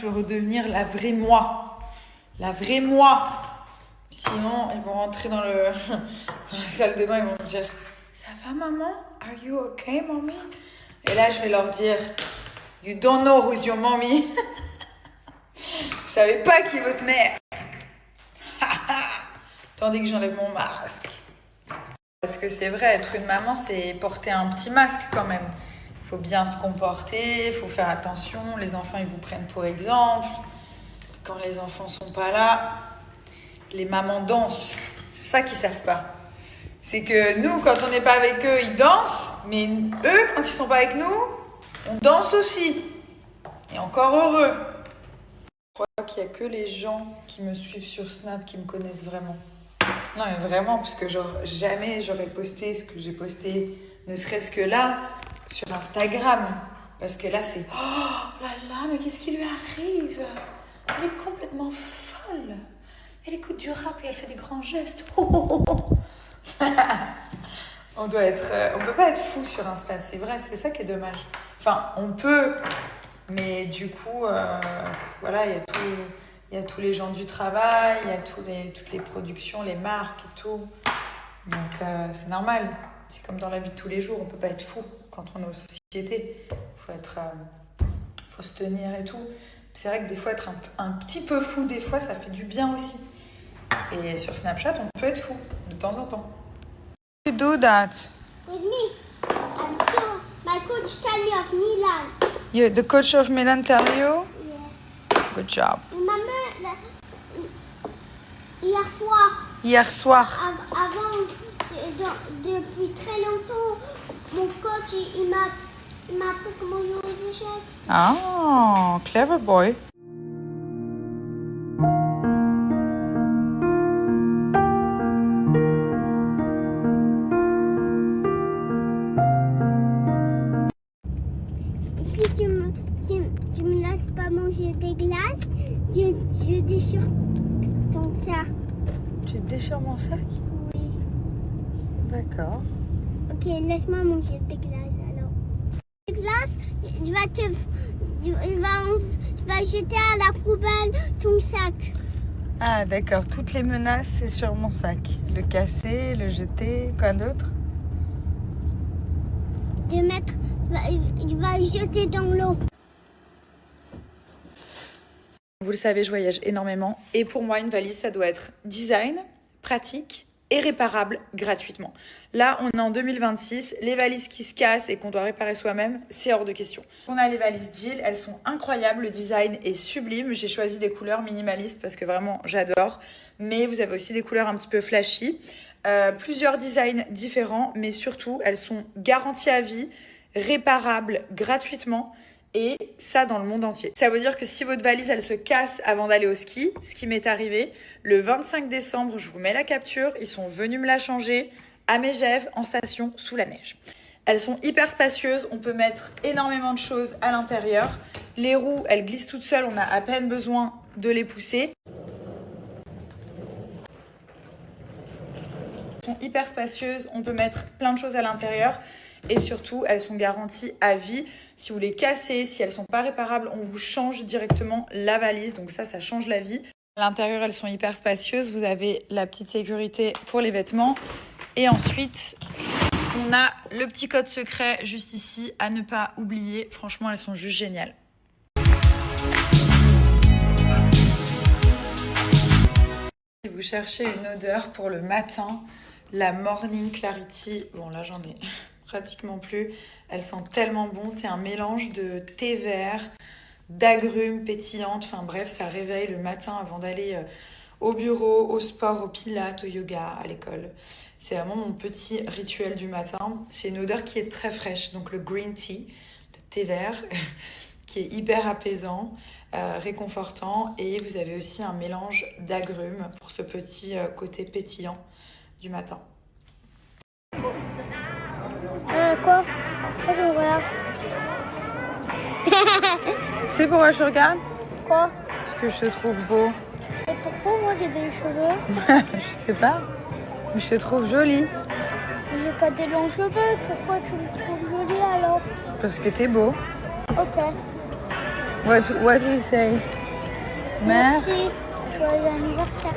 veux redevenir la vraie moi. La vraie moi. Sinon, ils vont rentrer dans la salle de bain, ils vont me dire « Ça va, maman? Are you okay, mommy? » Et là, je vais leur dire « You don't know who's your mommy. » Vous savez pas qui est votre mère. Attendez que j'enlève mon masque. Parce que c'est vrai, être une maman, c'est porter un petit masque quand même. Il faut bien se comporter, il faut faire attention. Les enfants, ils vous prennent pour exemple. Quand les enfants sont pas là, les mamans dansent. C'est ça qu'ils savent pas. C'est que nous, quand on n'est pas avec eux, ils dansent. Mais eux, quand ils sont pas avec nous, on danse aussi. Et encore heureux. Je crois qu'il n'y a que les gens qui me suivent sur Snap qui me connaissent vraiment. Non, mais vraiment, parce que genre, jamais j'aurais posté ce que j'ai posté, ne serait-ce que là, sur Instagram. Parce que là, c'est « Oh là là, mais qu'est-ce qui lui arrive? Elle est complètement folle. Elle écoute du rap et elle fait des grands gestes. Oh, oh, oh. » On peut pas être fou sur Insta, c'est vrai, c'est ça qui est dommage. Enfin, on peut, mais du coup, voilà, il y a tous les gens du travail, il y a toutes les productions, les marques et tout. Donc, c'est normal. C'est comme dans la vie de tous les jours, on peut pas être fou quand on est aux sociétés. Faut se tenir et tout. C'est vrai que des fois, être un petit peu fou, des fois, ça fait du bien aussi. Et sur Snapchat, on peut être fou, de temps en temps. You do that? With me. I'm sure my coach tell me of Milan. The coach of Milan tell you? Yeah. Good job. Remember hier soir. Hier soir. Avant, depuis très longtemps, mon coach, il m'a appris comment jouer aux échecs. Oh, clever boy. Si tu me laisses pas manger des glaces, je déchire ton sac. Tu déchires mon sac? Oui. D'accord. Ok, laisse-moi manger des glaces alors. Les glaces, je vais jeter à la poubelle ton sac. Ah d'accord, toutes les menaces c'est sur mon sac. Le casser, le jeter, quoi d'autre? Je vais le jeter dans l'eau. Vous le savez, je voyage énormément. Et pour moi, une valise, ça doit être design, pratique et réparable gratuitement. Là, on est en 2026. Les valises qui se cassent et qu'on doit réparer soi-même, c'est hors de question. On a les valises Jill, elles sont incroyables. Le design est sublime. J'ai choisi des couleurs minimalistes parce que vraiment, j'adore. Mais vous avez aussi des couleurs un petit peu flashy. Plusieurs designs différents, mais surtout, elles sont garanties à vie, réparables gratuitement. Et ça dans le monde entier. Ça veut dire que si votre valise, elle se casse avant d'aller au ski, ce qui m'est arrivé, le 25 décembre, je vous mets la capture, ils sont venus me la changer à Megève, en station, sous la neige. Elles sont hyper spacieuses, on peut mettre énormément de choses à l'intérieur. Les roues, elles glissent toutes seules, on a à peine besoin de les pousser. Elles sont hyper spacieuses, on peut mettre plein de choses à l'intérieur. Et surtout, elles sont garanties à vie. Si vous les cassez, si elles ne sont pas réparables, on vous change directement la valise. Donc ça change la vie. À l'intérieur, elles sont hyper spacieuses. Vous avez la petite sécurité pour les vêtements. Et ensuite, on a le petit code secret juste ici à ne pas oublier. Franchement, elles sont juste géniales. Si vous cherchez une odeur pour le matin, la Morning Clarity, bon là j'en ai pratiquement plus, elle sent tellement bon, c'est un mélange de thé vert, d'agrumes pétillantes, enfin bref, ça réveille le matin avant d'aller au bureau, au sport, au pilates, au yoga, à l'école. C'est vraiment mon petit rituel du matin. C'est une odeur qui est très fraîche, donc le green tea, le thé vert, qui est hyper apaisant, réconfortant, et vous avez aussi un mélange d'agrumes pour ce petit côté pétillant du matin. Quoi? Pourquoi je regarde? C'est pourquoi je regarde? Quoi? Parce que je te trouve beau. Et pourquoi moi j'ai des cheveux? Je sais pas, mais je te trouve jolie. J'ai pas des longs cheveux, pourquoi tu me trouves jolie alors? Parce que t'es beau. Ok. What do you say? Mère? Merci. Joyeux anniversaire.